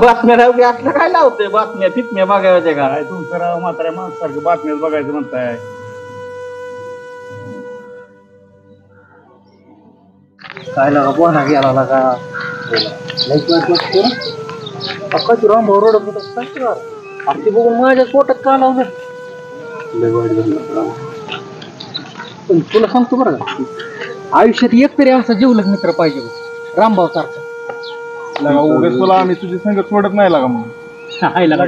बातम्या राहू असलं काय लावतोय बातम्या फितम्या बघायच्या का? काय तुमचं राव म्हाताऱ्या माणसासारखं बातम्याच बघायचं म्हणताय. काय लागा पोहणा गेला लागा रामभाऊ रडत ते बघून माझ्या पोटात का लावलं. पण तुला सांगतो बरं का, आयुष्यात एक तरी असा जीवलग मित्र पाहिजे रामभाऊ सारखा. उगाच तुला आम्ही तुझी संगत सोडत नाही लागा म्हणून. आईला का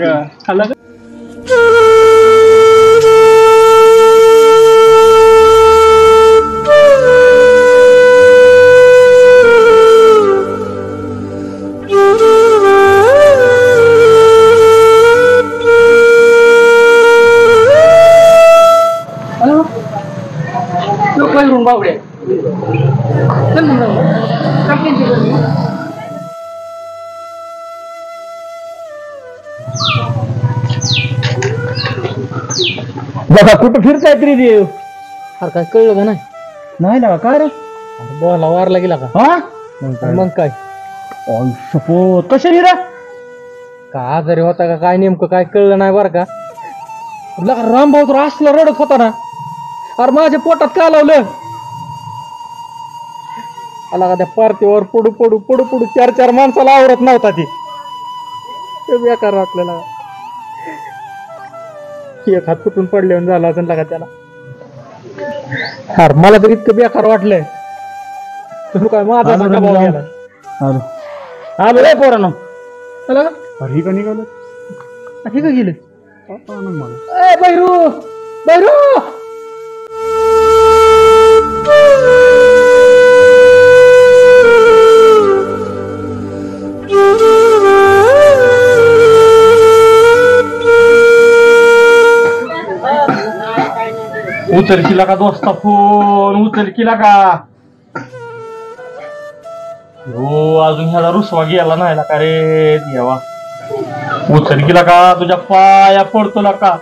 बावड्या बघा कुठं फिरताय तरी देव. अरे काय कळलं का नाही? नाही लागा काय रे? बोला वारला गेला का? हा मग काय सपोज कशा हिरा का आजारी होता का काय नेमकं काय कळलं नाही बरं का. रामभाऊ तर असला रडत होता ना, अरे माझ्या पोटात का लावलं आला का त्या पार्टीवर पडू पडू पडू पडू 4-4 माणसाला आवरत नव्हता ती बेकार आपल्याला. एक हात तुटून पडल्यावर झाला असेल का त्याला. अरे मला तर इतकं बेकार वाटलंय. तू काय माझा आलो रे पोरांनो. ही का निघालं ठीक आहे गेले बैरू बैरू उचल किला का दोस्ता फोन उचल किला का. हो अजून ह्याला रुसवा गेला नाही का रे देवा. उचल किला का तुझ्या पाया पडतो का.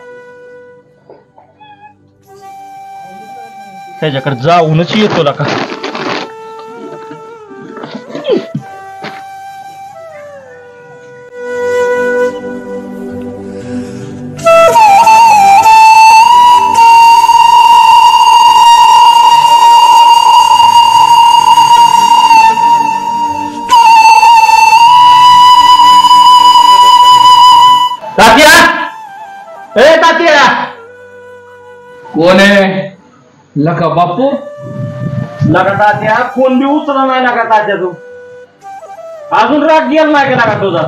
त्याच्याकडे जाऊनच येतो का. कोण आहे लका बापू. लका तात्या फोन बी उचला नाही लका तात्या. तू अजून राग गेला नाही का लका तुझा.